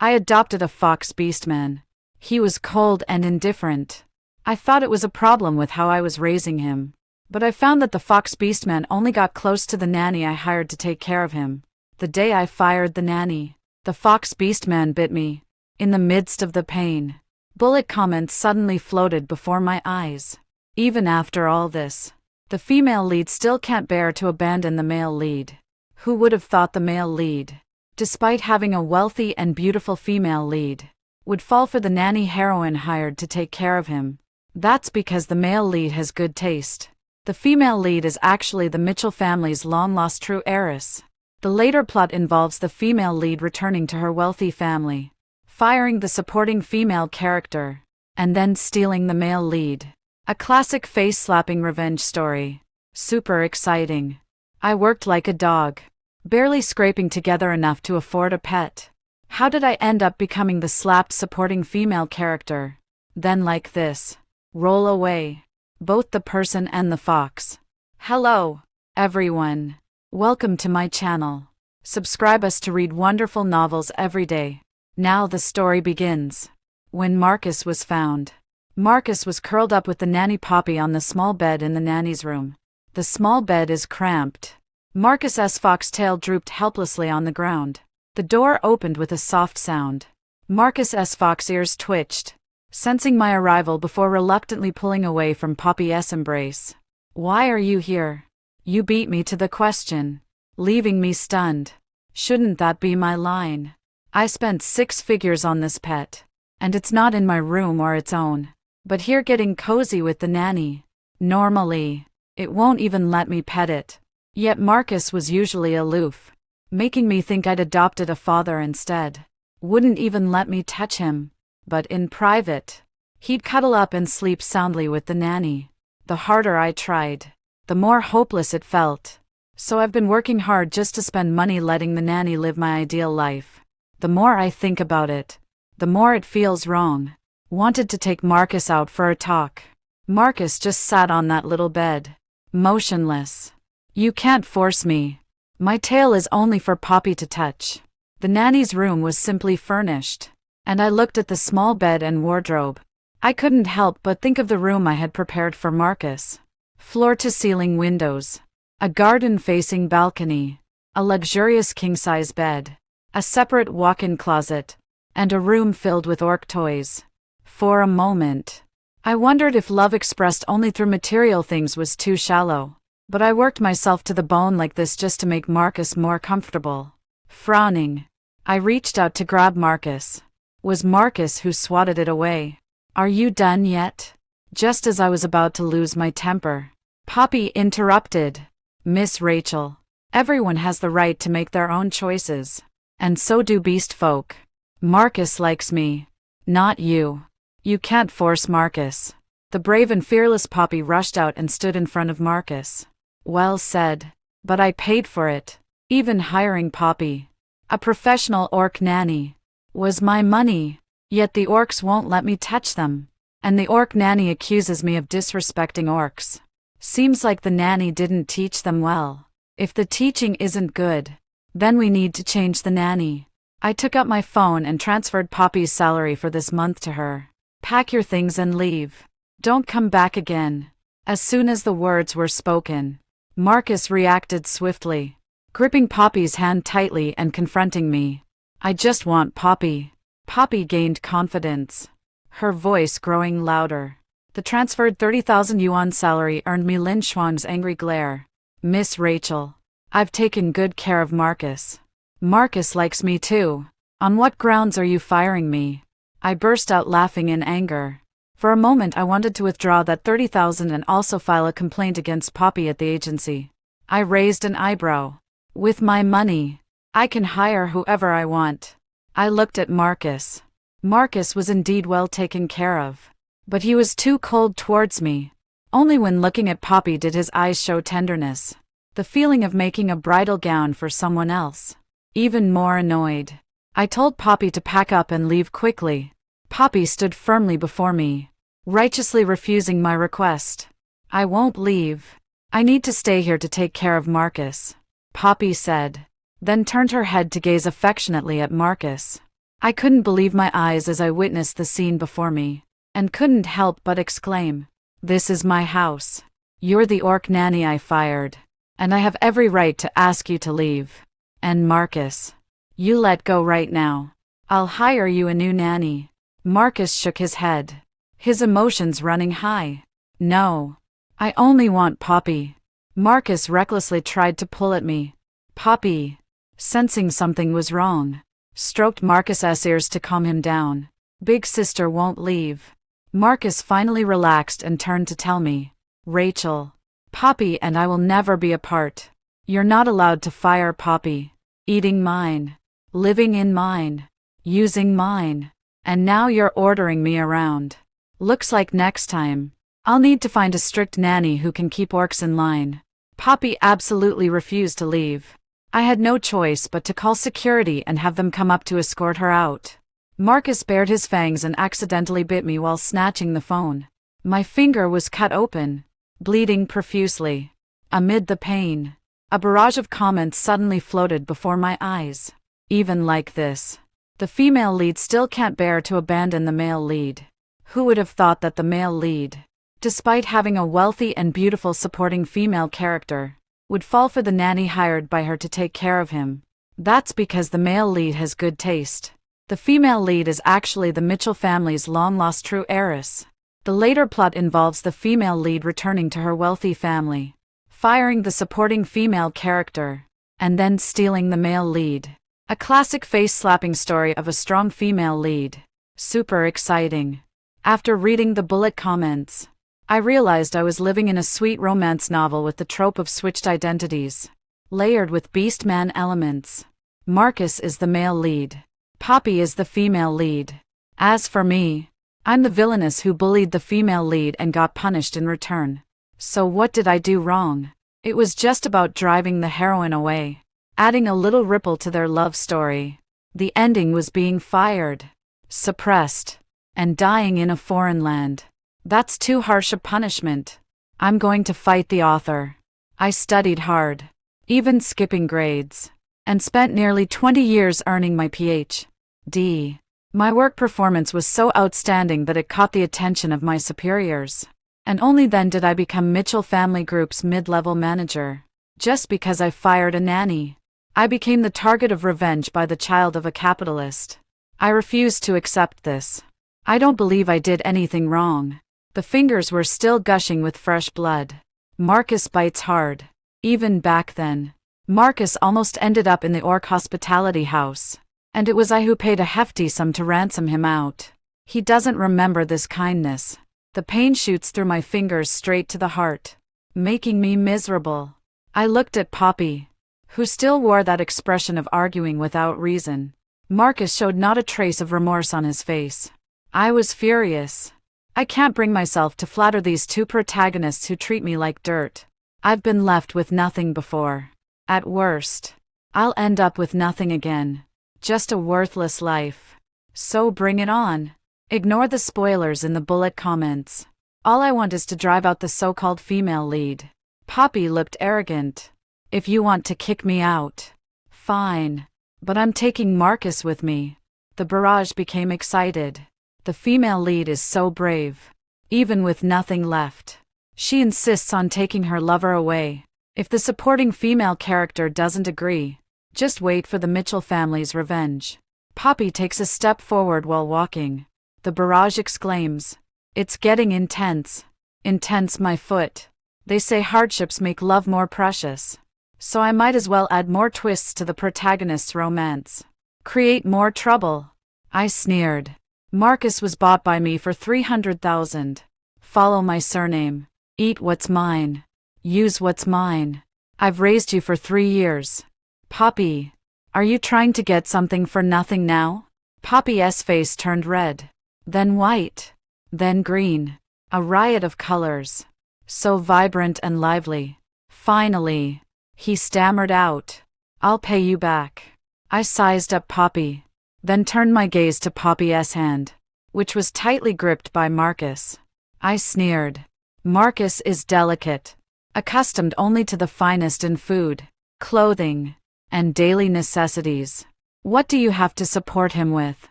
I adopted a fox Beastman. He was cold and indifferent. I thought it was a problem with how I was raising him. But I found that the fox Beastman only got close to the nanny I hired to take care of him. The day I fired the nanny, the fox Beastman bit me. In the midst of the pain, bullet comments suddenly floated before my eyes. Even after all this, the female lead still can't bear to abandon the male lead. Who would have thought the male lead, despite having a wealthy and beautiful female lead, would fall for the nanny heroine hired to take care of him? That's because the male lead has good taste. The female lead is actually the Mitchell family's long-lost true heiress. The later plot involves the female lead returning to her wealthy family, firing the supporting female character, and then stealing the male lead. A classic face-slapping revenge story. Super exciting. I worked like a dog, barely scraping together enough to afford a pet. How did I end up becoming the slapped supporting female character? Then like this. Roll away. Both the person and the fox. Hello, everyone. Welcome to my channel. Subscribe us to read wonderful novels every day. Now the story begins. When Marcus was found. Marcus was curled up with the nanny Poppy on the small bed in the nanny's room. The small bed is cramped. Marcus's foxtail drooped helplessly on the ground. The door opened with a soft sound. Marcus's fox ears twitched, sensing my arrival before reluctantly pulling away from Poppy's embrace. Why are you here? You beat me to the question, leaving me stunned. Shouldn't that be my line? I spent 6 figures on this pet, and it's not in my room or its own, but here getting cozy with the nanny. Normally, it won't even let me pet it. Yet Marcus was usually aloof, making me think I'd adopted a father instead. Wouldn't even let me touch him. But in private, he'd cuddle up and sleep soundly with the nanny. The harder I tried, the more hopeless it felt. So I've been working hard just to spend money letting the nanny live my ideal life. The more I think about it, the more it feels wrong. Wanted to take Marcus out for a talk. Marcus just sat on that little bed, motionless. You can't force me. My tail is only for Poppy to touch. The nanny's room was simply furnished, and I looked at the small bed and wardrobe. I couldn't help but think of the room I had prepared for Marcus. Floor-to-ceiling windows, a garden-facing balcony, a luxurious king-size bed, a separate walk-in closet, and a room filled with orc toys. For a moment, I wondered if love expressed only through material things was too shallow. But I worked myself to the bone like this just to make Marcus more comfortable. Frowning, I reached out to grab Marcus. Was Marcus who swatted it away. Are you done yet? Just as I was about to lose my temper, Poppy interrupted. Miss Rachel, everyone has the right to make their own choices. And so do beast folk. Marcus likes me, not you. You can't force Marcus. The brave and fearless Poppy rushed out and stood in front of Marcus. Well said. But I paid for it. Even hiring Poppy, a professional orc nanny, was my money. Yet the orcs won't let me touch them. And the orc nanny accuses me of disrespecting orcs. Seems like the nanny didn't teach them well. If the teaching isn't good, then we need to change the nanny. I took up my phone and transferred Poppy's salary for this month to her. Pack your things and leave. Don't come back again. As soon as the words were spoken, Marcus reacted swiftly, gripping Poppy's hand tightly and confronting me. I just want Poppy. Poppy gained confidence, her voice growing louder. The transferred 30,000 yuan salary earned me Lin Shuang's angry glare. Miss Rachel, I've taken good care of Marcus. Marcus likes me too. On what grounds are you firing me? I burst out laughing in anger. For a moment I wanted to withdraw that 30,000 and also file a complaint against Poppy at the agency. I raised an eyebrow. With my money, I can hire whoever I want. I looked at Marcus. Marcus was indeed well taken care of. But he was too cold towards me. Only when looking at Poppy did his eyes show tenderness. The feeling of making a bridal gown for someone else. Even more annoyed, I told Poppy to pack up and leave quickly. Poppy stood firmly before me, righteously refusing my request. I won't leave. I need to stay here to take care of Marcus, Poppy said, then turned her head to gaze affectionately at Marcus. I couldn't believe my eyes as I witnessed the scene before me, and couldn't help but exclaim, "This is my house. You're the orc nanny I fired, and I have every right to ask you to leave. And Marcus, you let go right now. I'll hire you a new nanny." Marcus shook his head, his emotions running high. "No. I only want Poppy." Marcus recklessly tried to pull at me. Poppy, sensing something was wrong, stroked Marcus's ears to calm him down. "Big sister won't leave." Marcus finally relaxed and turned to tell me, "Rachel, Poppy and I will never be apart. You're not allowed to fire Poppy. Eating mine, living in mine, using mine, and now you're ordering me around. Looks like next time, I'll need to find a strict nanny who can keep orcs in line." Poppy absolutely refused to leave. I had no choice but to call security and have them come up to escort her out. Marcus bared his fangs and accidentally bit me while snatching the phone. My finger was cut open, bleeding profusely. Amid the pain, a barrage of comments suddenly floated before my eyes. "Even like this, the female lead still can't bear to abandon the male lead. Who would have thought that the male lead, despite having a wealthy and beautiful supporting female character, would fall for the nanny hired by her to take care of him? That's because the male lead has good taste. The female lead is actually the Mitchell family's long-lost true heiress. The later plot involves the female lead returning to her wealthy family, firing the supporting female character, and then stealing the male lead. A classic face-slapping story of a strong female lead. Super exciting." After reading the bullet comments, I realized I was living in a sweet romance novel with the trope of switched identities, layered with Beastman elements. Marcus is the male lead. Poppy is the female lead. As for me, I'm the villainess who bullied the female lead and got punished in return. So what did I do wrong? It was just about driving the heroine away, adding a little ripple to their love story. The ending was being fired, suppressed, and dying in a foreign land. That's too harsh a punishment. I'm going to fight the author. I studied hard, even skipping grades, and spent nearly 20 years earning my Ph.D. My work performance was so outstanding that it caught the attention of my superiors, and only then did I become Mitchell Family Group's mid-level manager. Just because I fired a nanny, I became the target of revenge by the child of a capitalist. I refused to accept this. I don't believe I did anything wrong. The fingers were still gushing with fresh blood. Marcus bites hard. Even back then, Marcus almost ended up in the orc hospitality house, and it was I who paid a hefty sum to ransom him out. He doesn't remember this kindness. The pain shoots through my fingers straight to the heart, making me miserable. I looked at Poppy, who still wore that expression of arguing without reason. Marcus showed not a trace of remorse on his face. I was furious. I can't bring myself to flatter these two protagonists who treat me like dirt. I've been left with nothing before. At worst, I'll end up with nothing again. Just a worthless life. So bring it on. Ignore the spoilers in the bullet comments. All I want is to drive out the so-called female lead. Poppy looked arrogant. "If you want to kick me out, fine. But I'm taking Marcus with me." The barrage became excited. The female lead is so brave. Even with nothing left, she insists on taking her lover away. If the supporting female character doesn't agree, just wait for the Mitchell family's revenge. Poppy takes a step forward while walking. The barrage exclaims, "It's getting intense. Intense, my foot." They say hardships make love more precious. So I might as well add more twists to the protagonist's romance. Create more trouble. I sneered. Marcus was bought by me for 300,000. Follow my surname. Eat what's mine. Use what's mine. I've raised you for 3 years. Poppy, are you trying to get something for nothing now? Poppy's face turned red, then white, then green. A riot of colors, so vibrant and lively. Finally, he stammered out, "I'll pay you back." I sized up Poppy, then turned my gaze to Poppy's hand, which was tightly gripped by Marcus. I sneered. Marcus is delicate, accustomed only to the finest in food, clothing, and daily necessities. What do you have to support him with?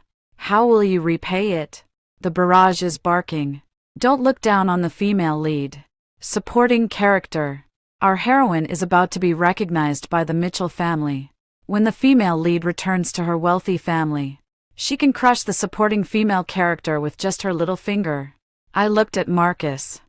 How will you repay it? The barrage is barking. Don't look down on the female lead. Supporting character. Our heroine is about to be recognized by the Mitchell family. When the female lead returns to her wealthy family, she can crush the supporting female character with just her little finger. I looked at Marcus,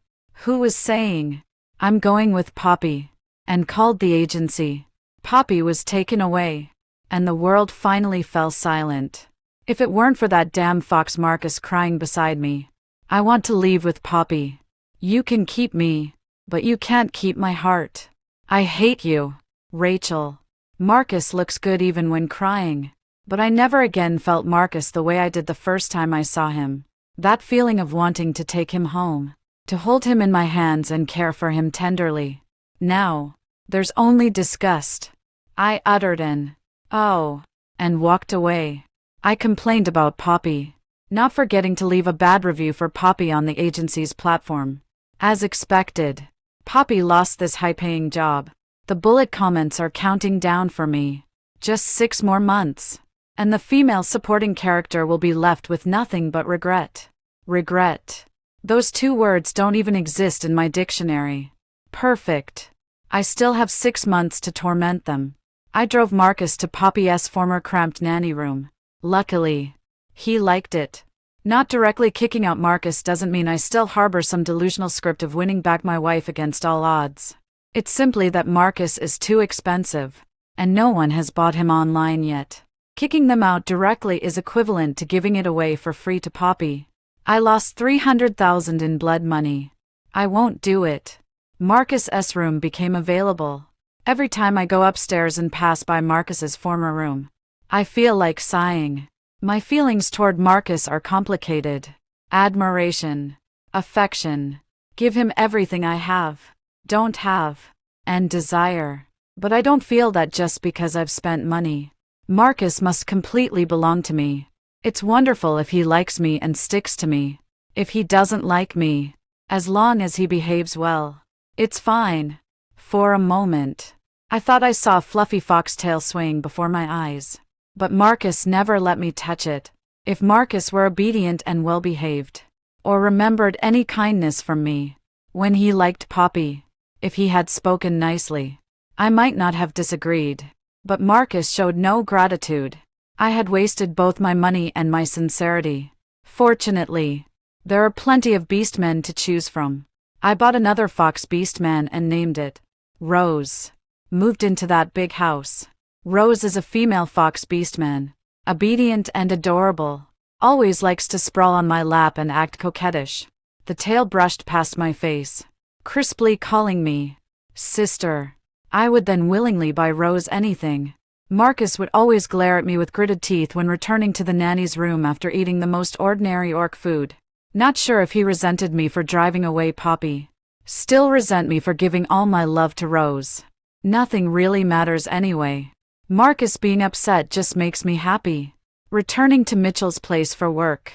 who was saying, "I'm going with Poppy," and called the agency. Poppy was taken away, and the world finally fell silent. If it weren't for that damn fox Marcus crying beside me, I want to leave with Poppy. You can keep me, but you can't keep my heart. I hate you, Rachel. Marcus looks good even when crying, but I never again felt Marcus the way I did the first time I saw him. That feeling of wanting to take him home, to hold him in my hands and care for him tenderly. Now, there's only disgust. I uttered an, "Oh," and walked away. I complained about Poppy, not forgetting to leave a bad review for Poppy on the agency's platform. As expected, Poppy lost this high-paying job. The bullet comments are counting down for me. Just 6 more months, and the female supporting character will be left with nothing but regret. Regret. Those 2 words don't even exist in my dictionary. Perfect. I still have 6 months to torment them. I drove Marcus to Poppy's former cramped nanny room. Luckily, he liked it. Not directly kicking out Marcus doesn't mean I still harbor some delusional script of winning back my wife against all odds. It's simply that Marcus is too expensive, and no one has bought him online yet. Kicking them out directly is equivalent to giving it away for free to Poppy. I lost $300,000 in blood money. I won't do it. Marcus's room became available. Every time I go upstairs and pass by Marcus's former room, I feel like sighing. My feelings toward Marcus are complicated. Admiration, affection, give him everything I have, don't have, and desire. But I don't feel that just because I've spent money. Marcus must completely belong to me. It's wonderful if he likes me and sticks to me. If he doesn't like me, as long as he behaves well, it's fine. For a moment, I thought I saw a fluffy foxtail swaying before my eyes. But Marcus never let me touch it. If Marcus were obedient and well-behaved, or remembered any kindness from me, when he liked Poppy, if he had spoken nicely, I might not have disagreed. But Marcus showed no gratitude. I had wasted both my money and my sincerity. Fortunately, there are plenty of Beastmen to choose from. I bought another fox Beastman and named it Rose. Moved into that big house. Rose is a female fox Beastman, obedient and adorable, always likes to sprawl on my lap and act coquettish. The tail brushed past my face, crisply calling me sister. I would then willingly buy Rose anything. Marcus would always glare at me with gritted teeth when returning to the nanny's room after eating the most ordinary orc food. Not sure if he resented me for driving away Poppy. Still resent me for giving all my love to Rose. Nothing really matters anyway. Marcus being upset just makes me happy. Returning to Mitchell's place for work,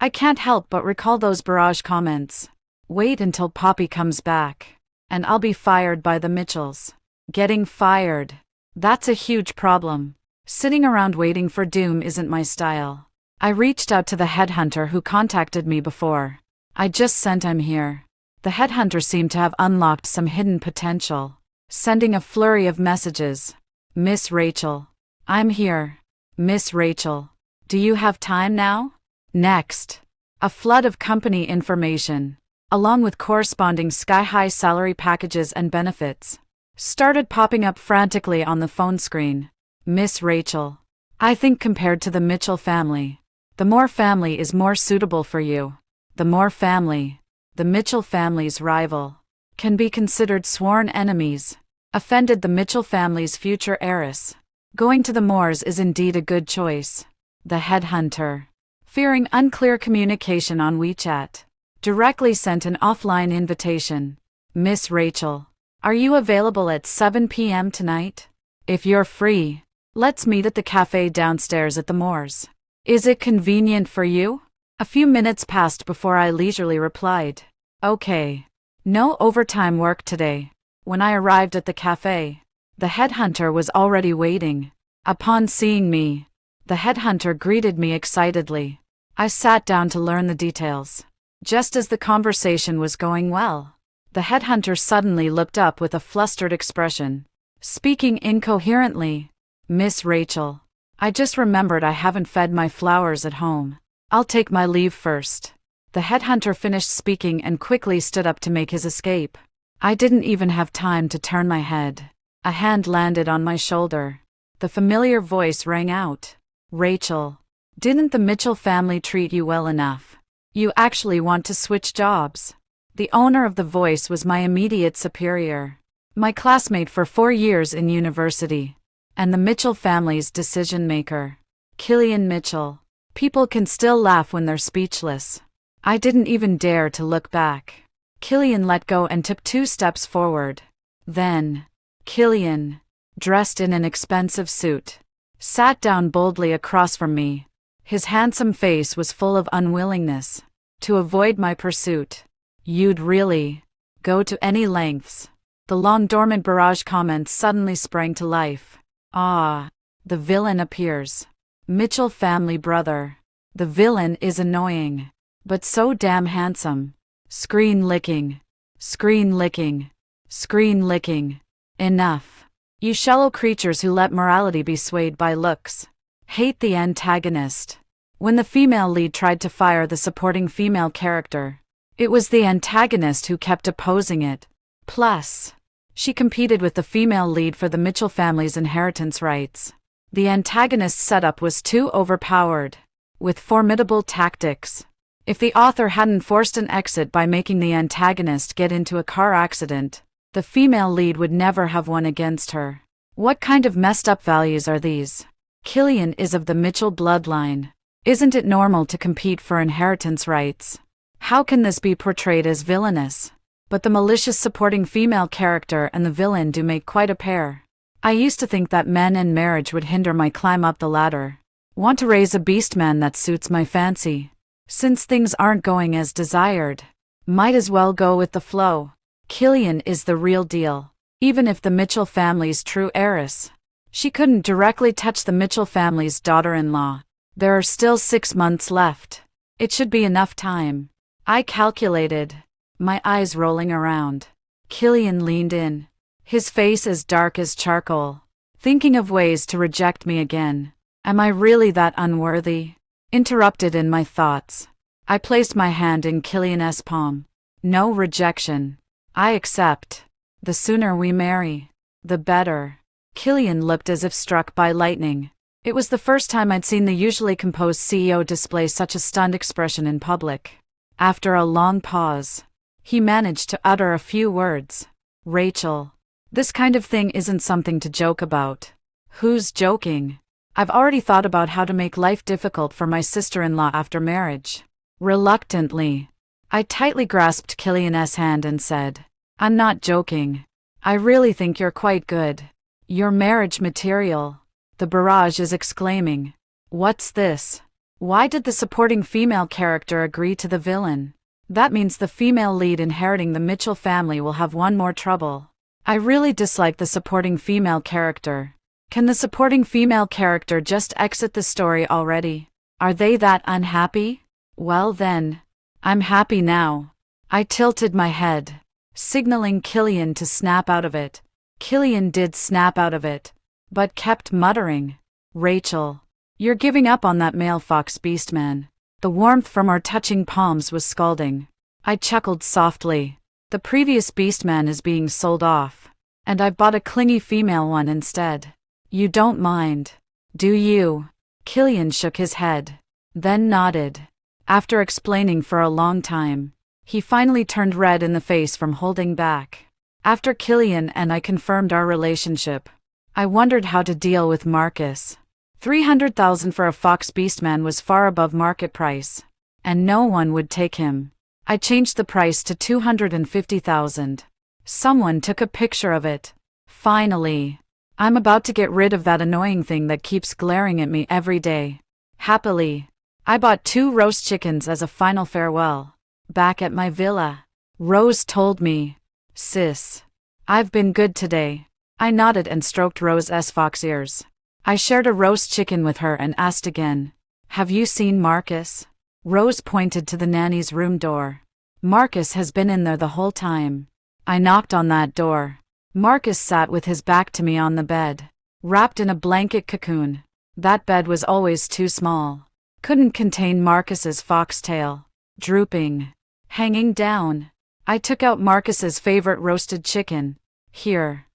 I can't help but recall those barrage comments. Wait until Poppy comes back, and I'll be fired by the Mitchells. Getting fired. That's a huge problem. Sitting around waiting for doom isn't my style. I reached out to the headhunter who contacted me before. I just sent him here. The headhunter seemed to have unlocked some hidden potential, sending a flurry of messages. Miss Rachel. I'm here. Miss Rachel. Do you have time now? Next. A flood of company information, along with corresponding sky-high salary packages and benefits, started popping up frantically on the phone screen. Miss Rachel. I think compared to the Mitchell family, the Moore family is more suitable for you. The Moore family, the Mitchell family's rival, can be considered sworn enemies. Offended the Mitchell family's future heiress. Going to the Moores is indeed a good choice. The headhunter, fearing unclear communication on WeChat, directly sent an offline invitation. Miss Rachel, are you available at 7 p.m. tonight? If you're free, let's meet at the cafe downstairs at the Moores. Is it convenient for you? A few minutes passed before I leisurely replied. Okay. No overtime work today. When I arrived at the cafe, the headhunter was already waiting. Upon seeing me, The headhunter greeted me excitedly. I sat down to learn the details. Just as the conversation was going well, the headhunter suddenly looked up with a flustered expression, speaking incoherently. "Miss Rachel, I just remembered I haven't fed my flowers at home. I'll take my leave first." The headhunter finished speaking and quickly stood up to make his escape. I didn't even have time to turn my head. A hand landed on my shoulder. The familiar voice rang out. "Rachel, didn't the Mitchell family treat you well enough? You actually want to switch jobs?" The owner of the voice was my immediate superior, my classmate for 4 years in university, and the Mitchell family's decision maker, Killian Mitchell. People can still laugh when they're speechless. I didn't even dare to look back. Killian let go and took 2 steps forward. Then, Killian, dressed in an expensive suit, sat down boldly across from me. His handsome face was full of unwillingness to avoid my pursuit. "You'd really go to any lengths?" The long-dormant barrage comment suddenly sprang to life. "Ah, the villain appears. Mitchell family brother. The villain is annoying, but so damn handsome. Screen licking. Screen licking. Screen licking. Enough. You shallow creatures who let morality be swayed by looks. Hate the antagonist." When the female lead tried to fire the supporting female character, it was the antagonist who kept opposing it. Plus, she competed with the female lead for the Mitchell family's inheritance rights. The antagonist's setup was too overpowered, with formidable tactics. If the author hadn't forced an exit by making the antagonist get into a car accident, the female lead would never have won against her. What kind of messed up values are these? Killian is of the Mitchell bloodline. Isn't it normal to compete for inheritance rights? How can this be portrayed as villainous? But the malicious supporting female character and the villain do make quite a pair. I used to think that men and marriage would hinder my climb up the ladder. Want to raise a Beastman that suits my fancy. Since things aren't going as desired, might as well go with the flow. Killian is the real deal. Even if the Mitchell family's true heiress, she couldn't directly touch the Mitchell family's daughter-in-law. There are still 6 months left. It should be enough time. I calculated, my eyes rolling around. Killian leaned in, his face as dark as charcoal, thinking of ways to reject me again. Am I really that unworthy? Interrupted in my thoughts, I placed my hand in Killian's palm. No rejection. I accept. The sooner we marry, the better. Killian looked as if struck by lightning. It was the first time I'd seen the usually composed CEO display such a stunned expression in public. After a long pause, he managed to utter a few words. "Rachel, this kind of thing isn't something to joke about." "Who's joking? I've already thought about how to make life difficult for my sister-in-law after marriage." Reluctantly, I tightly grasped Killian's hand and said, "I'm not joking. I really think you're quite good. You're marriage material." The barrage is exclaiming. What's this? Why did the supporting female character agree to the villain? That means the female lead inheriting the Mitchell family will have one more trouble. I really dislike the supporting female character. Can the supporting female character just exit the story already? Are they that unhappy? Well then, I'm happy now. I tilted my head, signaling Killian to snap out of it. Killian did snap out of it, but kept muttering, "Rachel, you're giving up on that male fox Beastman." The warmth from our touching palms was scalding. I chuckled softly. The previous Beastman is being sold off, and I've bought a clingy female one instead. You don't mind, do you? Killian shook his head, then nodded. After explaining for a long time, he finally turned red in the face from holding back. After Killian and I confirmed our relationship, I wondered how to deal with Marcus. 300,000 for a fox Beastman was far above market price, and no one would take him. I changed the price to 250,000. Someone took a picture of it. Finally, I'm about to get rid of that annoying thing that keeps glaring at me every day. Happily, I bought 2 roast chickens as a final farewell. Back at my villa, Rose told me, "Sis, I've been good today." I nodded and stroked Rose's fox ears. I shared a roast chicken with her and asked again, "Have you seen Marcus?" Rose pointed to the nanny's room door. "Marcus has been in there the whole time." I knocked on that door. Marcus sat with his back to me on the bed, wrapped in a blanket cocoon. That bed was always too small. Couldn't contain Marcus's foxtail. Drooping. Hanging down. I took out Marcus's favorite roasted chicken. "Here.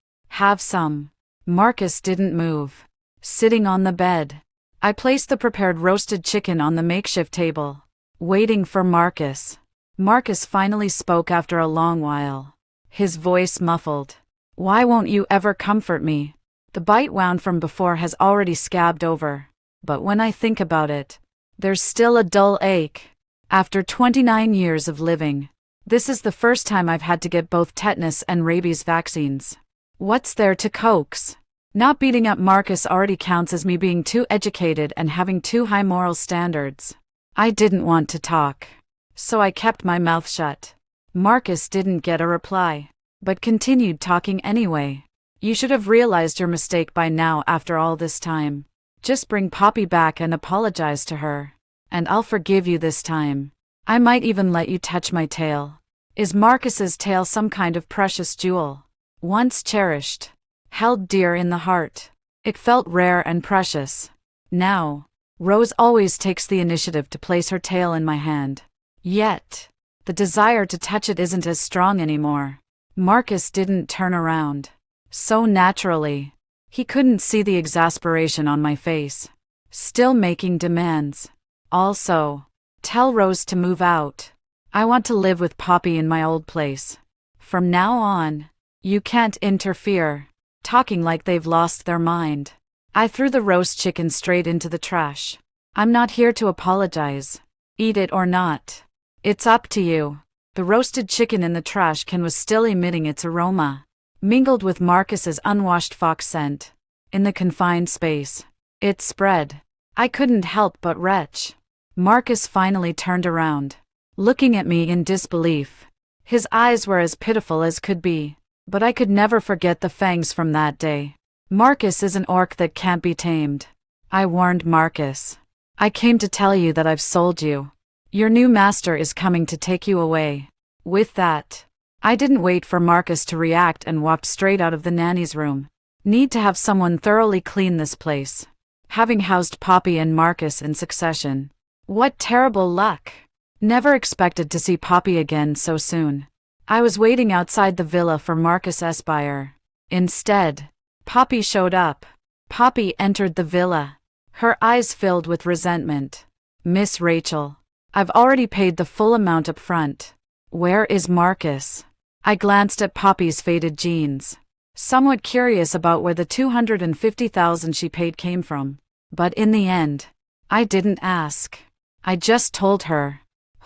Have some." Marcus didn't move. Sitting on the bed. I placed the prepared roasted chicken on the makeshift table, waiting for Marcus. Marcus finally spoke after a long while. His voice muffled. "Why won't you ever comfort me? The bite wound from before has already scabbed over. But when I think about it, there's still a dull ache. After 29 years of living, this is the first time I've had to get both tetanus and rabies vaccines. What's there to coax? Not beating up Marcus already counts as me being too educated and having too high moral standards." I didn't want to talk, so I kept my mouth shut. Marcus didn't get a reply, but continued talking anyway. "You should have realized your mistake by now after all this time. Just bring Poppy back and apologize to her, and I'll forgive you this time. I might even let you touch my tail." Is Marcus's tail some kind of precious jewel? Once cherished. Held dear in the heart. It felt rare and precious. Now, Rose always takes the initiative to place her tail in my hand. Yet, the desire to touch it isn't as strong anymore. Marcus didn't turn around. So naturally. He couldn't see the exasperation on my face. Still making demands. Also, tell Rose to move out. I want to live with Poppy in my old place. From now on, you can't interfere. Talking like they've lost their mind. I threw the roast chicken straight into the trash. "I'm not here to apologize. Eat it or not. It's up to you." The roasted chicken in the trash can was still emitting its aroma, mingled with Marcus's unwashed fox scent. In the confined space, it spread. I couldn't help but retch. Marcus finally turned around, looking at me in disbelief. His eyes were as pitiful as could be. But I could never forget the fangs from that day. "Marcus is an orc that can't be tamed," I warned Marcus. "I came to tell you that I've sold you. Your new master is coming to take you away." With that, I didn't wait for Marcus to react and walked straight out of the nanny's room. Need to have someone thoroughly clean this place. Having housed Poppy and Marcus in succession. What terrible luck. Never expected to see Poppy again so soon. I was waiting outside the villa for Marcus Esbire. Instead, Poppy showed up. Poppy entered the villa. Her eyes filled with resentment. "Miss Rachel, I've already paid the full amount up front. Where is Marcus?" I glanced at Poppy's faded jeans, somewhat curious about where the $250,000 she paid came from. But in the end, I didn't ask. I just told her,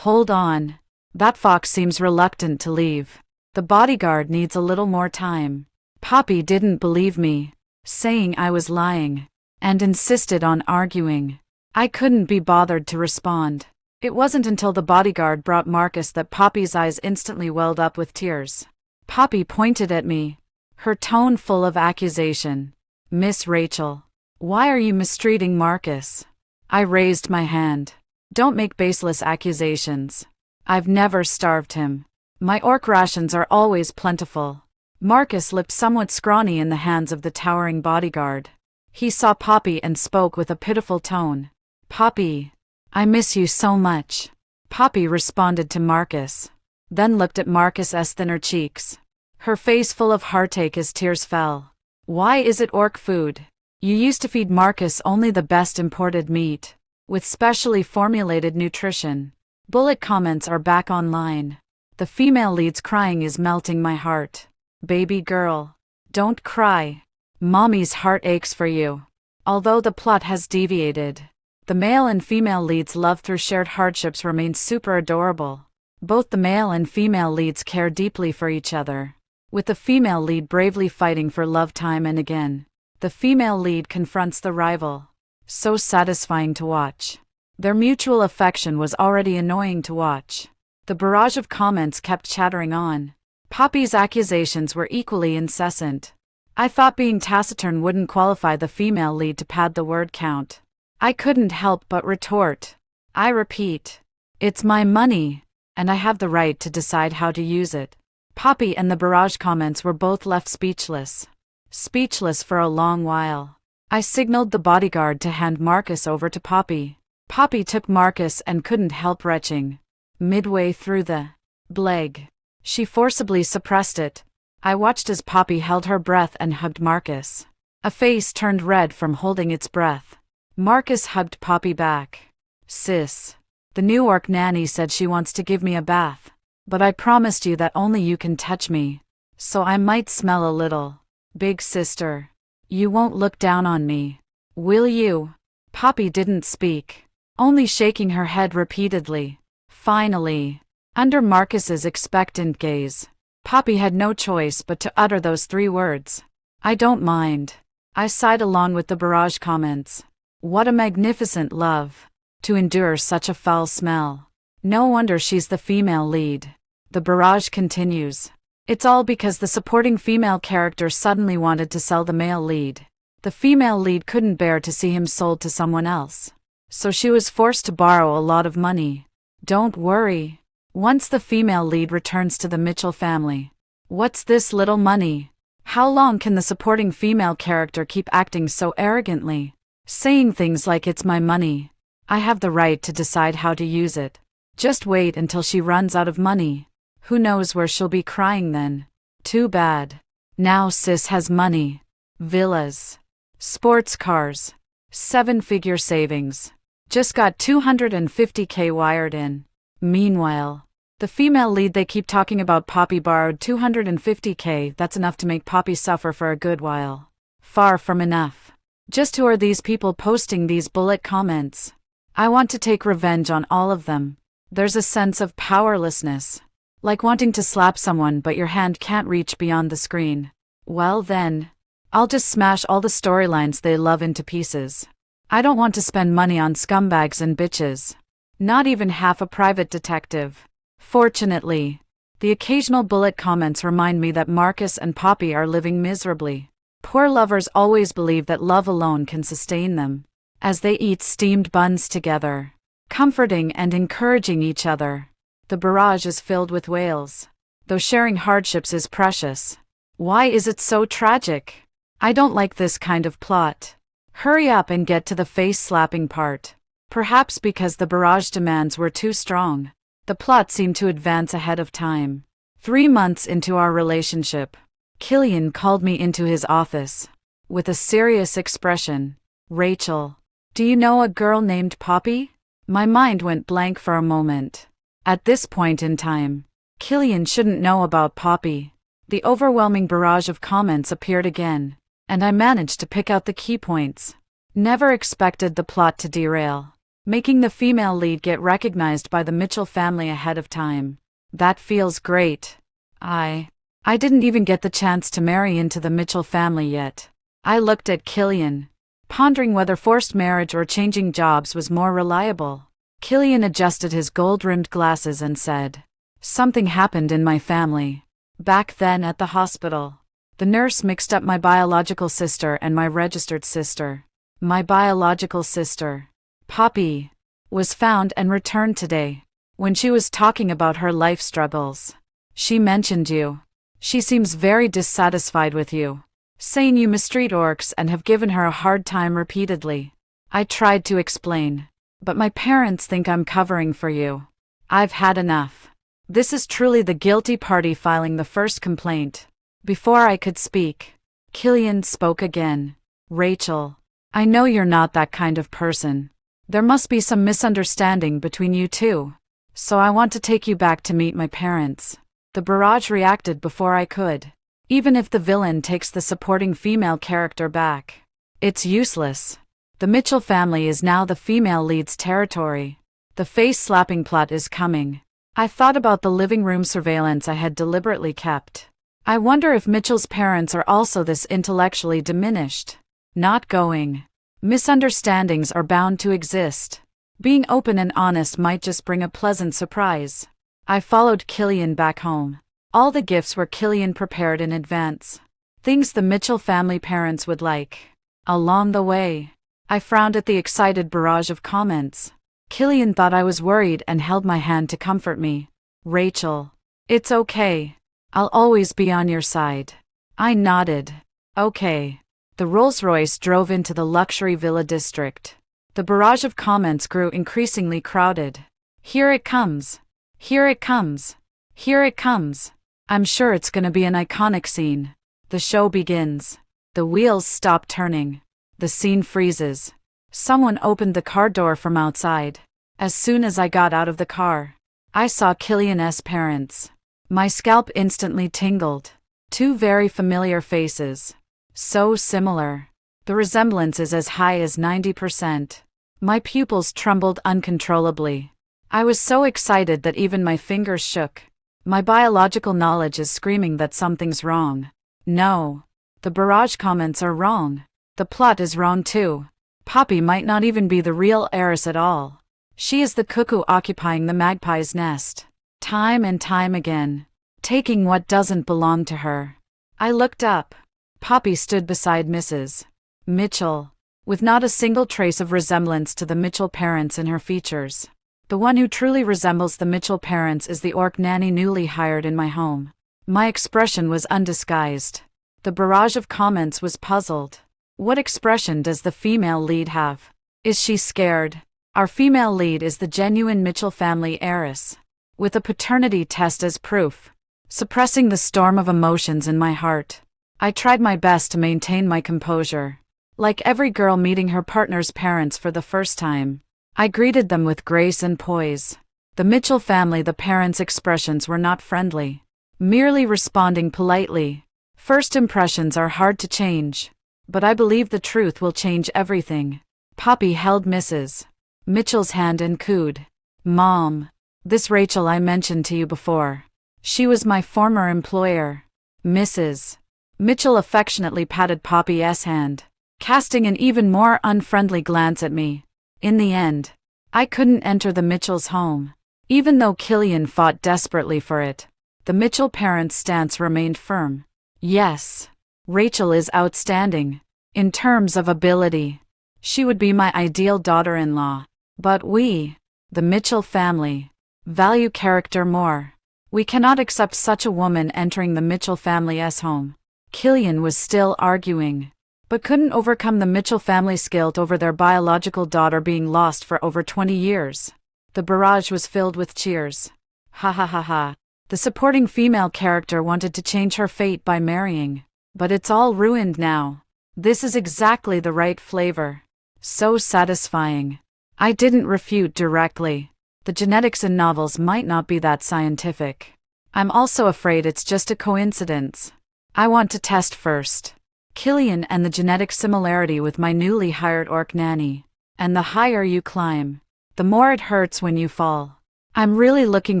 "Hold on. That fox seems reluctant to leave. The bodyguard needs a little more time." Poppy didn't believe me, saying I was lying, and insisted on arguing. I couldn't be bothered to respond. It wasn't until the bodyguard brought Marcus that Poppy's eyes instantly welled up with tears. Poppy pointed at me, her tone full of accusation. "Miss Rachel, why are you mistreating Marcus?" I raised my hand. "Don't make baseless accusations. I've never starved him. My orc rations are always plentiful." Marcus looked somewhat scrawny in the hands of the towering bodyguard. He saw Poppy and spoke with a pitiful tone. "Poppy, I miss you so much." Poppy responded to Marcus, then looked at Marcus's thinner cheeks. Her face full of heartache as tears fell. "Why is it orc food? You used to feed Marcus only the best imported meat, with specially formulated nutrition." Bullet comments are back online. The female lead's crying is melting my heart. "Baby girl, don't cry. Mommy's heart aches for you." Although the plot has deviated, the male and female leads' love through shared hardships remains super adorable. Both the male and female leads care deeply for each other, with the female lead bravely fighting for love time and again. The female lead confronts the rival. So satisfying to watch. Their mutual affection was already annoying to watch. The barrage of comments kept chattering on. Poppy's accusations were equally incessant. I thought being taciturn wouldn't qualify the female lead to pad the word count. I couldn't help but retort. I repeat. It's my money, and I have the right to decide how to use it. Poppy and the barrage comments were both left speechless. Speechless for a long while. I signaled the bodyguard to hand Marcus over to Poppy. Poppy took Marcus and couldn't help retching. Midway through the bleg, she forcibly suppressed it. I watched as Poppy held her breath and hugged Marcus. A face turned red from holding its breath. Marcus hugged Poppy back. Sis. The New York nanny said she wants to give me a bath. But I promised you that only you can touch me. So I might smell a little. Big sister. You won't look down on me. Will you? Poppy didn't speak. Only shaking her head repeatedly. Finally. Under Marcus's expectant gaze, Poppy had no choice but to utter those 3 words. I don't mind. I sighed along with the barrage comments. What a magnificent love. To endure such a foul smell. No wonder she's the female lead. The barrage continues. It's all because the supporting female character suddenly wanted to sell the male lead. The female lead couldn't bear to see him sold to someone else. So she was forced to borrow a lot of money. Don't worry. Once the female lead returns to the Mitchell family. What's this little money? How long can the supporting female character keep acting so arrogantly? Saying things like it's my money. I have the right to decide how to use it. Just wait until she runs out of money. Who knows where she'll be crying then? Too bad. Now sis has money. Villas. Sports cars. 7-figure savings. Just got $250K wired in. Meanwhile, the female lead they keep talking about Poppy borrowed $250K. That's enough to make Poppy suffer for a good while. Far from enough. Just who are these people posting these bullet comments? I want to take revenge on all of them. There's a sense of powerlessness. Like wanting to slap someone but your hand can't reach beyond the screen. Well then, I'll just smash all the storylines they love into pieces. I don't want to spend money on scumbags and bitches. Not even half a private detective. Fortunately, the occasional bullet comments remind me that Marcus and Poppy are living miserably. Poor lovers always believe that love alone can sustain them. As they eat steamed buns together, comforting and encouraging each other. The barrage is filled with wails. Though sharing hardships is precious. Why is it so tragic? I don't like this kind of plot. Hurry up and get to the face-slapping part. Perhaps because the barrage demands were too strong. The plot seemed to advance ahead of time. 3 months into our relationship, Killian called me into his office. With a serious expression. Rachel. Do you know a girl named Poppy? My mind went blank for a moment. At this point in time, Killian shouldn't know about Poppy. The overwhelming barrage of comments appeared again, and I managed to pick out the key points. Never expected the plot to derail, making the female lead get recognized by the Mitchell family ahead of time. That feels great. I didn't even get the chance to marry into the Mitchell family yet. I looked at Killian, pondering whether forced marriage or changing jobs was more reliable. Killian adjusted his gold-rimmed glasses and said, Something happened in my family. Back then at the hospital, the nurse mixed up my biological sister and my registered sister. My biological sister, Poppy, was found and returned today. When she was talking about her life struggles, she mentioned you. She seems very dissatisfied with you, saying you mistreat orcs and have given her a hard time repeatedly. I tried to explain, but my parents think I'm covering for you. I've had enough. This is truly the guilty party filing the first complaint. Before I could speak, Killian spoke again. Rachel, I know you're not that kind of person. There must be some misunderstanding between you two. So I want to take you back to meet my parents. The barrage reacted before I could. Even if the villain takes the supporting female character back, it's useless. The Mitchell family is now the female lead's territory. The face-slapping plot is coming. I thought about the living room surveillance I had deliberately kept. I wonder if Mitchell's parents are also this intellectually diminished. Not going. Misunderstandings are bound to exist. Being open and honest might just bring a pleasant surprise. I followed Killian back home. All the gifts were Killian prepared in advance. Things the Mitchell family parents would like. Along the way, I frowned at the excited barrage of comments. Killian thought I was worried and held my hand to comfort me. Rachel, it's okay. I'll always be on your side. I nodded. Okay. The Rolls-Royce drove into the luxury villa district. The barrage of comments grew increasingly crowded. Here it comes. Here it comes. Here it comes. I'm sure it's gonna be an iconic scene. The show begins. The wheels stop turning. The scene freezes. Someone opened the car door from outside. As soon as I got out of the car, I saw Killian's parents. My scalp instantly tingled. Two very familiar faces. So similar. The resemblance is as high as 90%. My pupils trembled uncontrollably. I was so excited that even my fingers shook. My biological knowledge is screaming that something's wrong. No. The barrage comments are wrong. The plot is wrong too. Poppy might not even be the real heiress at all. She is the cuckoo occupying the magpie's nest. Time and time again. Taking what doesn't belong to her. I looked up. Poppy stood beside Mrs. Mitchell, with not a single trace of resemblance to the Mitchell parents in her features. The one who truly resembles the Mitchell parents is the orc nanny newly hired in my home. My expression was undisguised. The barrage of comments was puzzled. What expression does the female lead have? Is she scared? Our female lead is the genuine Mitchell family heiress, with a paternity test as proof. Suppressing the storm of emotions in my heart, I tried my best to maintain my composure. Like every girl meeting her partner's parents for the first time, I greeted them with grace and poise. The Mitchell family, the parents' expressions were not friendly, merely responding politely. First impressions are hard to change, but I believe the truth will change everything. Poppy held Mrs. Mitchell's hand and cooed, "Mom, this Rachel I mentioned to you before. She was my former employer." Mrs. Mitchell affectionately patted Poppy's hand, casting an even more unfriendly glance at me. In the end, I couldn't enter the Mitchell's home. Even though Killian fought desperately for it, the Mitchell parents' stance remained firm. Yes, Rachel is outstanding. In terms of ability, she would be my ideal daughter-in-law. But we, the Mitchell family, value character more. We cannot accept such a woman entering the Mitchell family's home. Killian was still arguing, but couldn't overcome the Mitchell family's guilt over their biological daughter being lost for over 20 years. The barrage was filled with cheers. Ha ha ha ha. The supporting female character wanted to change her fate by marrying, but it's all ruined now. This is exactly the right flavor. So satisfying. I didn't refute directly. The genetics in novels might not be that scientific. I'm also afraid it's just a coincidence. I want to test first. Killian and the genetic similarity with my newly hired orc nanny. And the higher you climb, the more it hurts when you fall. I'm really looking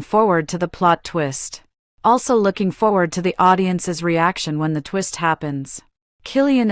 forward to the plot twist. Also looking forward to the audience's reaction when the twist happens. Killian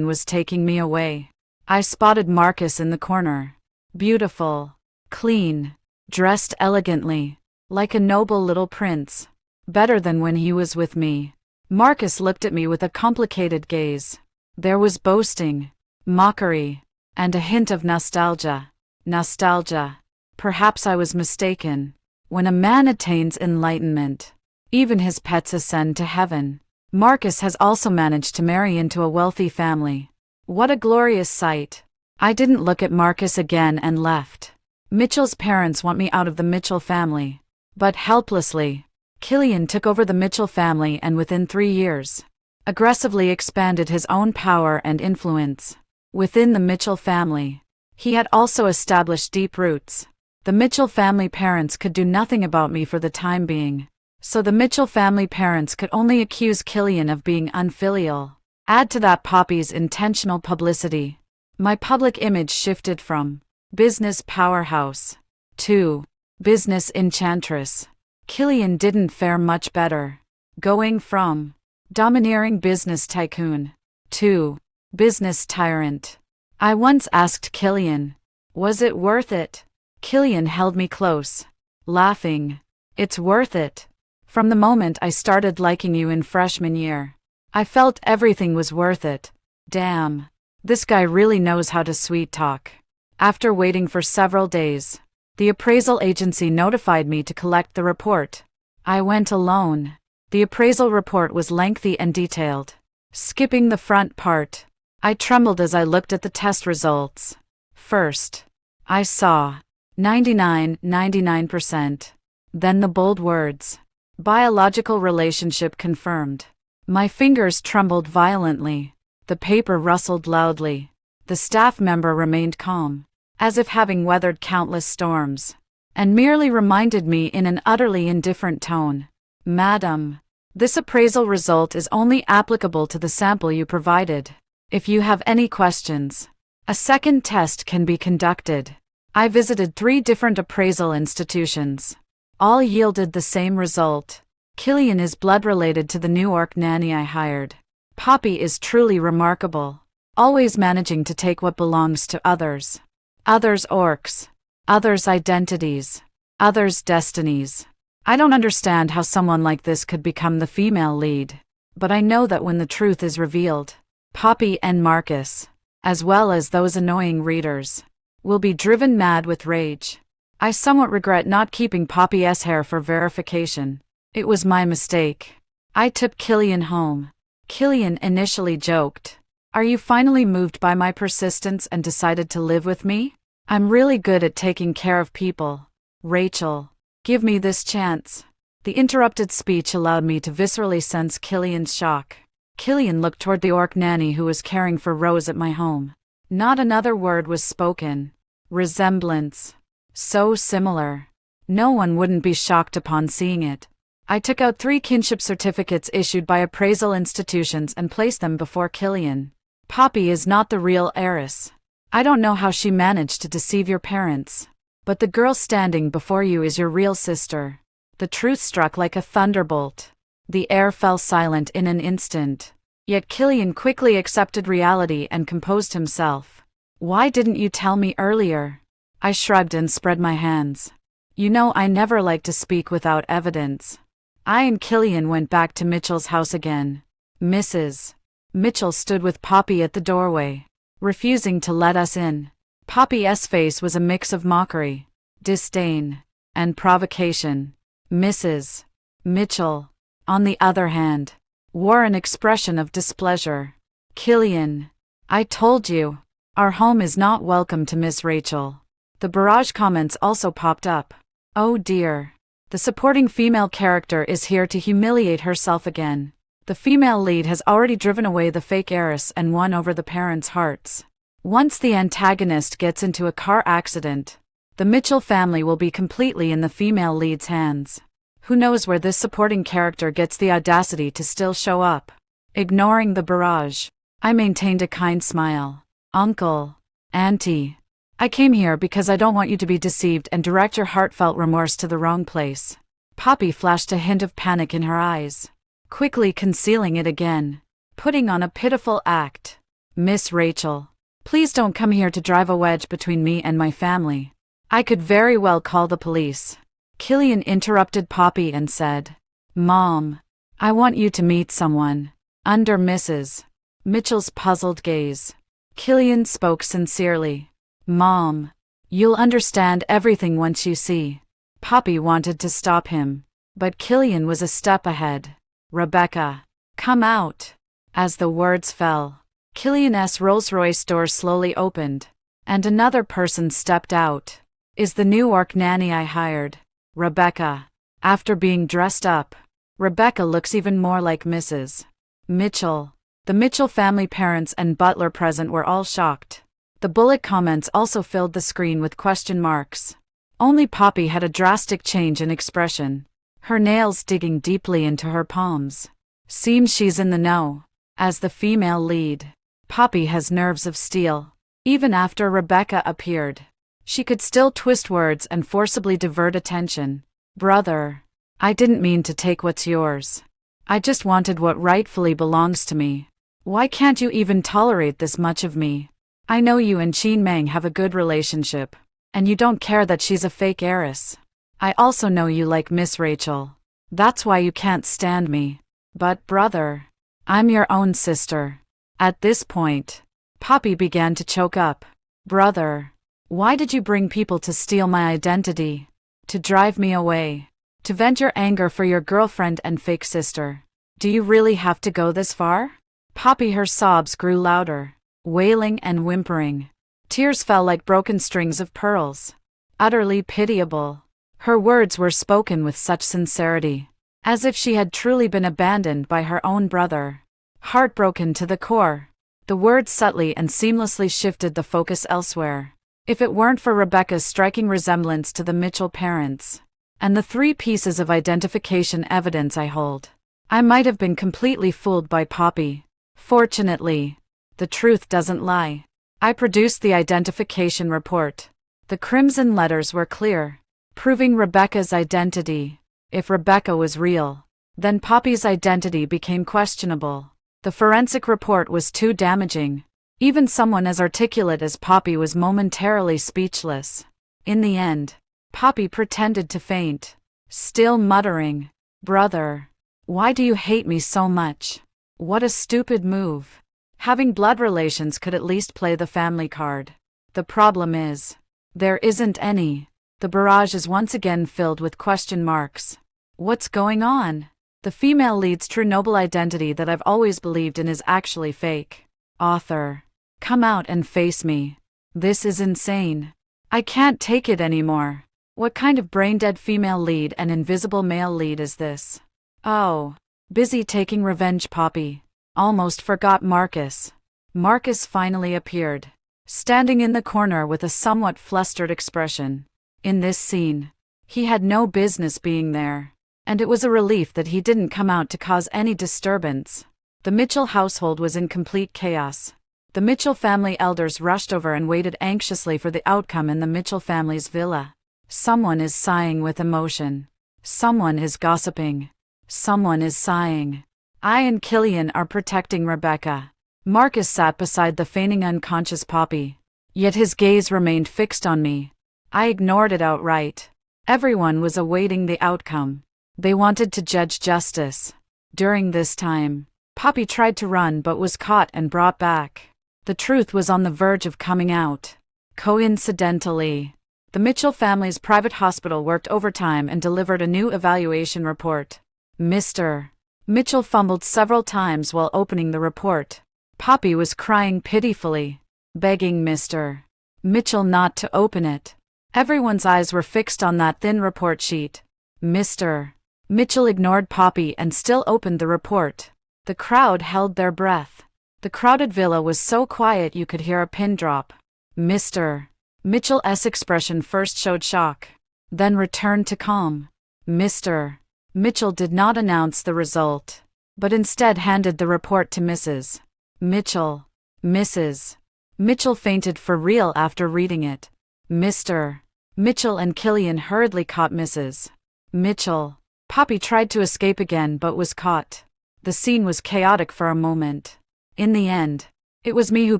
was taking me away. I spotted Marcus in the corner. Beautiful, clean, dressed elegantly, like a noble little prince. Better than when he was with me. Marcus looked at me with a complicated gaze. There was boasting, mockery, and a hint of nostalgia. Nostalgia. Perhaps I was mistaken. When a man attains enlightenment, even his pets ascend to heaven. Marcus has also managed to marry into a wealthy family. What a glorious sight. I didn't look at Marcus again and left. Mitchell's parents want me out of the Mitchell family. But helplessly, Killian took over the Mitchell family and within 3 years, aggressively expanded his own power and influence. Within the Mitchell family, he had also established deep roots. The Mitchell family parents could do nothing about me for the time being. So the Mitchell family parents could only accuse Killian of being unfilial. Add to that Poppy's intentional publicity. My public image shifted from business powerhouse to business enchantress. Killian didn't fare much better. Going from domineering business tycoon to business tyrant. I once asked Killian, was it worth it? Killian held me close, laughing. It's worth it. From the moment I started liking you in freshman year. I felt everything was worth it. Damn. This guy really knows how to sweet talk. After waiting for several days, the appraisal agency notified me to collect the report. I went alone. The appraisal report was lengthy and detailed. Skipping the front part, I trembled as I looked at the test results. First, I saw 99%. Then the bold words, biological relationship confirmed. My fingers trembled violently. The paper rustled loudly. The staff member remained calm, as if having weathered countless storms, and merely reminded me in an utterly indifferent tone, "Madam, this appraisal result is only applicable to the sample you provided. If you have any questions, a second test can be conducted." I visited 3 different appraisal institutions. All yielded the same result. Killian is blood-related to the New York nanny I hired. Poppy is truly remarkable, always managing to take what belongs to others. Others' orcs, others' identities, others' destinies. I don't understand how someone like this could become the female lead, but I know that when the truth is revealed, Poppy and Marcus, as well as those annoying readers, will be driven mad with rage. I somewhat regret not keeping Poppy's hair for verification. It was my mistake. I took Killian home. Killian initially joked, "Are you finally moved by my persistence and decided to live with me? I'm really good at taking care of people. Rachel, give me this chance." The interrupted speech allowed me to viscerally sense Killian's shock. Killian looked toward the orc nanny who was caring for Rose at my home. Not another word was spoken. Resemblance. So similar. No one wouldn't be shocked upon seeing it. I took out 3 kinship certificates issued by appraisal institutions and placed them before Killian. Poppy is not the real heiress. I don't know how she managed to deceive your parents, but the girl standing before you is your real sister. The truth struck like a thunderbolt. The air fell silent in an instant. Yet Killian quickly accepted reality and composed himself. "Why didn't you tell me earlier?" I shrugged and spread my hands. "You know I never like to speak without evidence." I and Killian went back to Mitchell's house again. Mrs. Mitchell stood with Poppy at the doorway, refusing to let us in. Poppy's face was a mix of mockery, disdain, and provocation. Mrs. Mitchell, on the other hand, wore an expression of displeasure. "Killian, I told you, our home is not welcome to Miss Rachel." The barrage comments also popped up. "Oh dear. The supporting female character is here to humiliate herself again. The female lead has already driven away the fake heiress and won over the parents' hearts. Once the antagonist gets into a car accident, the Mitchell family will be completely in the female lead's hands. Who knows where this supporting character gets the audacity to still show up?" Ignoring the barrage, I maintained a kind smile. "Uncle, Auntie, I came here because I don't want you to be deceived and direct your heartfelt remorse to the wrong place." Poppy flashed a hint of panic in her eyes, quickly concealing it again, putting on a pitiful act. "Miss Rachel, please don't come here to drive a wedge between me and my family. I could very well call the police." Killian interrupted Poppy and said, "Mom, I want you to meet someone." Under Mrs. Mitchell's puzzled gaze, Killian spoke sincerely. "Mom, you'll understand everything once you see." Poppy wanted to stop him, but Killian was a step ahead. "Rebecca, come out." As the words fell, Killian's Rolls-Royce door slowly opened, and another person stepped out. "Is the New York nanny I hired, Rebecca." After being dressed up, Rebecca looks even more like Mrs. Mitchell. The Mitchell family parents and butler present were all shocked. The bullet comments also filled the screen with question marks. Only Poppy had a drastic change in expression, her nails digging deeply into her palms. Seems she's in the know. As the female lead, Poppy has nerves of steel. Even after Rebecca appeared, she could still twist words and forcibly divert attention. "Brother, I didn't mean to take what's yours. I just wanted what rightfully belongs to me. Why can't you even tolerate this much of me? I know you and Qin Meng have a good relationship, and you don't care that she's a fake heiress. I also know you like Miss Rachel. That's why you can't stand me. But, brother, I'm your own sister. At this point, Poppy began to choke up. Brother, why did you bring people to steal my identity? To drive me away? To vent your anger for your girlfriend and fake sister? Do you really have to go this far? Poppy, her sobs grew louder, wailing and whimpering. Tears fell like broken strings of pearls. Utterly pitiable. Her words were spoken with such sincerity, as if she had truly been abandoned by her own brother. Heartbroken to the core, the words subtly and seamlessly shifted the focus elsewhere. If it weren't for Rebecca's striking resemblance to the Mitchell parents, and the 3 pieces of identification evidence I hold, I might have been completely fooled by Poppy. Fortunately, the truth doesn't lie. I produced the identification report. The crimson letters were clear, proving Rebecca's identity. If Rebecca was real, then Poppy's identity became questionable. The forensic report was too damaging. Even someone as articulate as Poppy was momentarily speechless. In the end, Poppy pretended to faint, still muttering, "Brother, why do you hate me so much? What a stupid move. Having blood relations could at least play the family card. The problem is, there isn't any." The barrage is once again filled with question marks. What's going on? The female lead's true noble identity that I've always believed in is actually fake. Author, come out and face me. This is insane. I can't take it anymore. What kind of brain-dead female lead and invisible male lead is this? Oh, busy taking revenge, Poppy. Almost forgot Marcus. Marcus finally appeared, standing in the corner with a somewhat flustered expression. In this scene, he had no business being there, and it was a relief that he didn't come out to cause any disturbance. The Mitchell household was in complete chaos. The Mitchell family elders rushed over and waited anxiously for the outcome in the Mitchell family's villa. Someone is sighing with emotion. Someone is gossiping. Someone is sighing. I and Killian are protecting Rebecca. Marcus sat beside the feigning unconscious Poppy, yet his gaze remained fixed on me. I ignored it outright. Everyone was awaiting the outcome. They wanted to judge justice. During this time, Poppy tried to run but was caught and brought back. The truth was on the verge of coming out. Coincidentally, the Mitchell family's private hospital worked overtime and delivered a new evaluation report. Mr. Mitchell fumbled several times while opening the report. Poppy was crying pitifully, begging Mr. Mitchell not to open it. Everyone's eyes were fixed on that thin report sheet. Mr. Mitchell ignored Poppy and still opened the report. The crowd held their breath. The crowded villa was so quiet you could hear a pin drop. Mr. Mitchell's expression first showed shock, then returned to calm. Mr. Mitchell did not announce the result, but instead handed the report to Mrs. Mitchell. Mrs. Mitchell fainted for real after reading it. Mr. Mitchell and Killian hurriedly caught Mrs. Mitchell. Poppy tried to escape again but was caught. The scene was chaotic for a moment. In the end, it was me who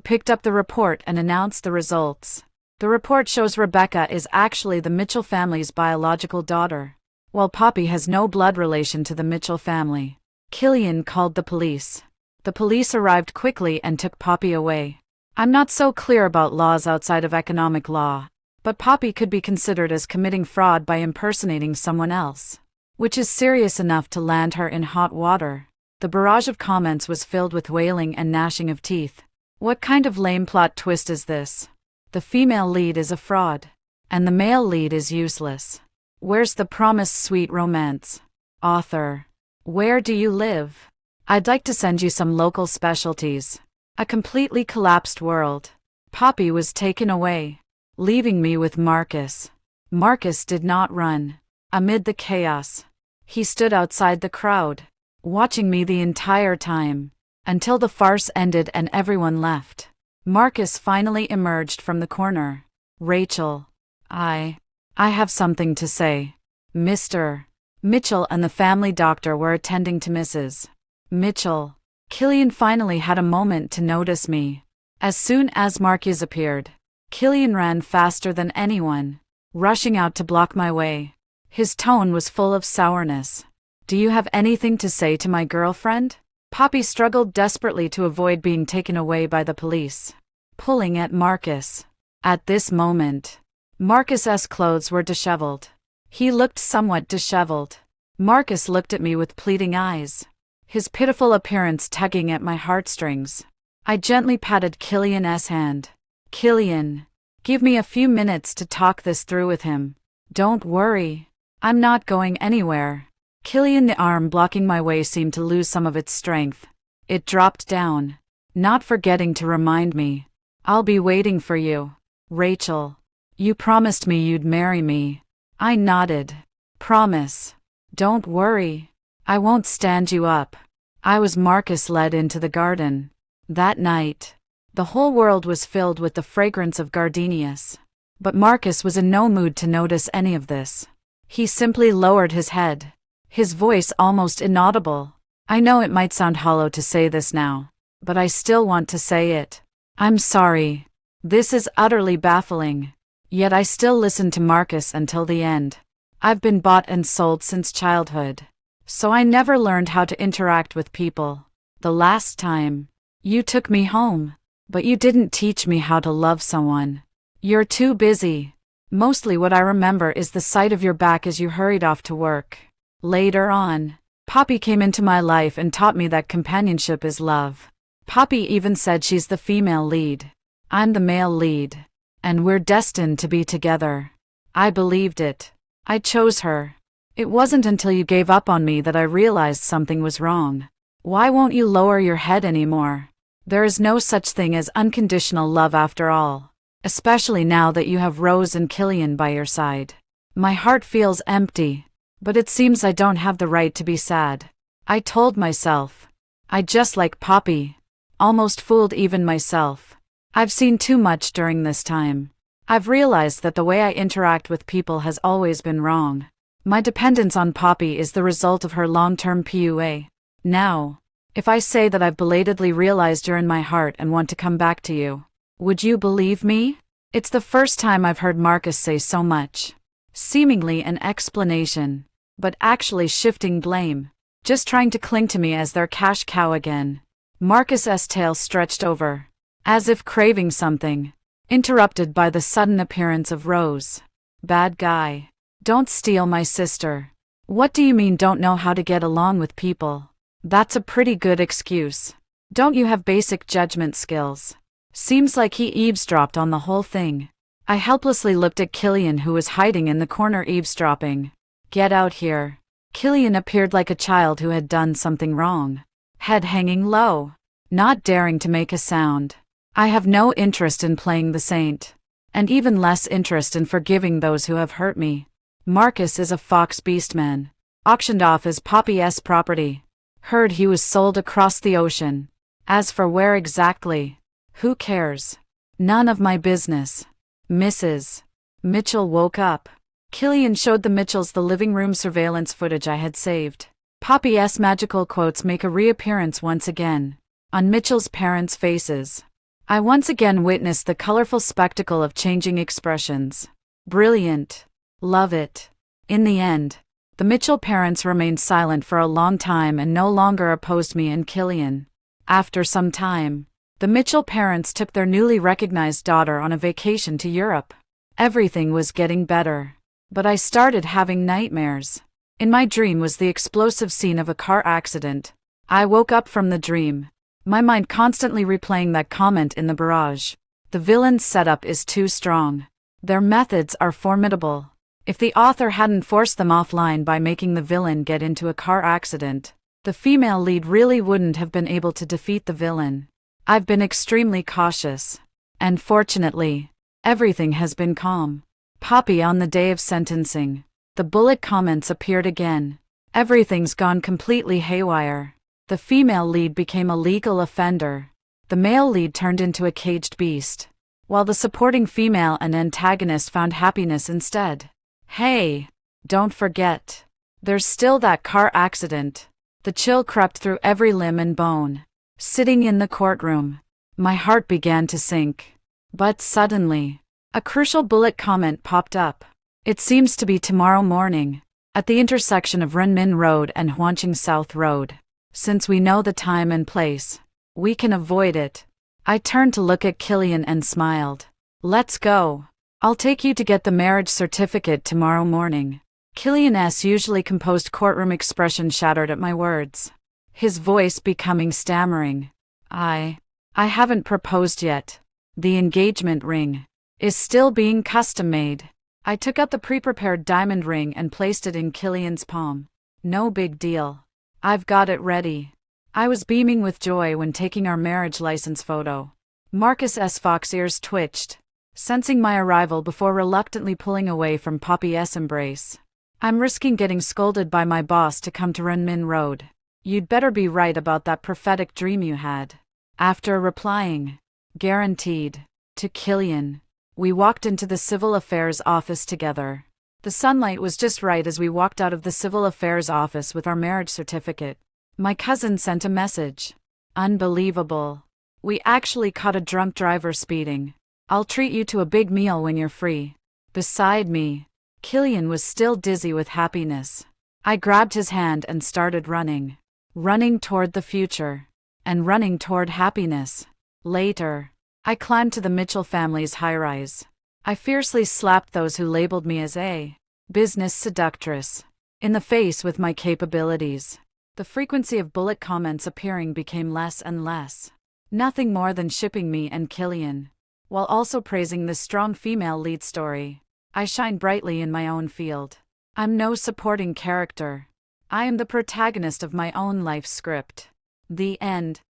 picked up the report and announced the results. The report shows Rebecca is actually the Mitchell family's biological daughter, while Poppy has no blood relation to the Mitchell family. Killian called the police. The police arrived quickly and took Poppy away. I'm not so clear about laws outside of economic law, but Poppy could be considered as committing fraud by impersonating someone else, which is serious enough to land her in hot water. The barrage of comments was filled with wailing and gnashing of teeth. What kind of lame plot twist is this? The female lead is a fraud, and the male lead is useless. Where's the promised sweet romance? Author, where do you live? I'd like to send you some local specialties. A completely collapsed world. Poppy was taken away, leaving me with Marcus. Marcus did not run. Amid the chaos, he stood outside the crowd, watching me the entire time, until the farce ended and everyone left. Marcus finally emerged from the corner. Rachel, I have something to say. Mr. Mitchell and the family doctor were attending to Mrs. Mitchell. Killian finally had a moment to notice me. As soon as Marcus appeared, Killian ran faster than anyone, rushing out to block my way. His tone was full of sourness. Do you have anything to say to my girlfriend? Poppy struggled desperately to avoid being taken away by the police, pulling at Marcus. At this moment, Marcus's clothes were disheveled. He looked somewhat disheveled. Marcus looked at me with pleading eyes, his pitiful appearance tugging at my heartstrings. I gently patted Killian's hand. Killian, give me a few minutes to talk this through with him. Don't worry. I'm not going anywhere. Killian, the arm blocking my way, seemed to lose some of its strength. It dropped down, not forgetting to remind me. I'll be waiting for you. Rachel, you promised me you'd marry me. I nodded. Promise. Don't worry. I won't stand you up. Marcus led into the garden. That night, the whole world was filled with the fragrance of gardenias. But Marcus was in no mood to notice any of this. He simply lowered his head, his voice almost inaudible. I know it might sound hollow to say this now, but I still want to say it. I'm sorry. This is utterly baffling. Yet I still listened to Marcus until the end. I've been bought and sold since childhood, so I never learned how to interact with people. The last time, you took me home, but you didn't teach me how to love someone. You're too busy. Mostly what I remember is the sight of your back as you hurried off to work. Later on, Poppy came into my life and taught me that companionship is love. Poppy even said she's the female lead. I'm the male lead, and we're destined to be together. I believed it. I chose her. It wasn't until you gave up on me that I realized something was wrong. Why won't you lower your head anymore? There is no such thing as unconditional love after all, especially now that you have Rose and Killian by your side. My heart feels empty, but it seems I don't have the right to be sad. I told myself, I just like Poppy. Almost fooled even myself. I've seen too much during this time. I've realized that the way I interact with people has always been wrong. My dependence on Poppy is the result of her long-term PUA. Now, if I say that I've belatedly realized you're in my heart and want to come back to you, would you believe me? It's the first time I've heard Marcus say so much. Seemingly an explanation, but actually shifting blame. Just trying to cling to me as their cash cow again. Marcus's tail stretched over, as if craving something, interrupted by the sudden appearance of Rose. Bad guy. Don't steal my sister. What do you mean don't know how to get along with people? That's a pretty good excuse. Don't you have basic judgment skills? Seems like he eavesdropped on the whole thing. I helplessly looked at Killian, who was hiding in the corner eavesdropping. Get out here. Killian appeared like a child who had done something wrong. Head hanging low, not daring to make a sound. I have no interest in playing the saint, and even less interest in forgiving those who have hurt me. Marcus is a fox beastman, auctioned off as Poppy's property. Heard he was sold across the ocean. As for where exactly, who cares? None of my business. Mrs. Mitchell woke up. Killian showed the Mitchells the living room surveillance footage I had saved. Poppy's magical quotes make a reappearance once again, on Mitchell's parents' faces. I once again witnessed the colorful spectacle of changing expressions. Brilliant. Love it. In the end, the Mitchell parents remained silent for a long time and no longer opposed me and Killian. After some time, the Mitchell parents took their newly recognized daughter on a vacation to Europe. Everything was getting better, but I started having nightmares. In my dream was the explosive scene of a car accident. I woke up from the dream, my mind constantly replaying that comment in the barrage. The villain's setup is too strong. Their methods are formidable. If the author hadn't forced them offline by making the villain get into a car accident, the female lead really wouldn't have been able to defeat the villain. I've been extremely cautious, and fortunately, everything has been calm. Poppy on the day of sentencing. The bullet comments appeared again. Everything's gone completely haywire. The female lead became a legal offender. The male lead turned into a caged beast, while the supporting female and antagonist found happiness instead. Hey, don't forget, there's still that car accident. The chill crept through every limb and bone. Sitting in the courtroom, my heart began to sink. But suddenly, a crucial bullet comment popped up. It seems to be tomorrow morning, at the intersection of Renmin Road and Huanqing South Road. Since we know the time and place, we can avoid it. I turned to look at Killian and smiled. Let's go. I'll take you to get the marriage certificate tomorrow morning. Killian's usually composed courtroom expression shattered at my words, his voice becoming stammering. I haven't proposed yet. The engagement ring is still being custom-made. I took out the pre-prepared diamond ring and placed it in Killian's palm. No big deal. I've got it ready. I was beaming with joy when taking our marriage license photo. Marcus's fox ears twitched, sensing my arrival before reluctantly pulling away from Poppy's embrace. I'm risking getting scolded by my boss to come to Renmin Road. You'd better be right about that prophetic dream you had. After replying, guaranteed, to Killian, we walked into the Civil Affairs office together. The sunlight was just right as we walked out of the Civil Affairs office with our marriage certificate. My cousin sent a message. Unbelievable. We actually caught a drunk driver speeding. I'll treat you to a big meal when you're free. Beside me, Killian was still dizzy with happiness. I grabbed his hand and started running. Running toward the future. And running toward happiness. Later, I climbed to the Mitchell family's high-rise. I fiercely slapped those who labeled me as a business seductress in the face with my capabilities. The frequency of bullet comments appearing became less and less. Nothing more than shipping me and Killian, while also praising the strong female lead story. I shine brightly in my own field. I'm no supporting character. I am the protagonist of my own life script. The end.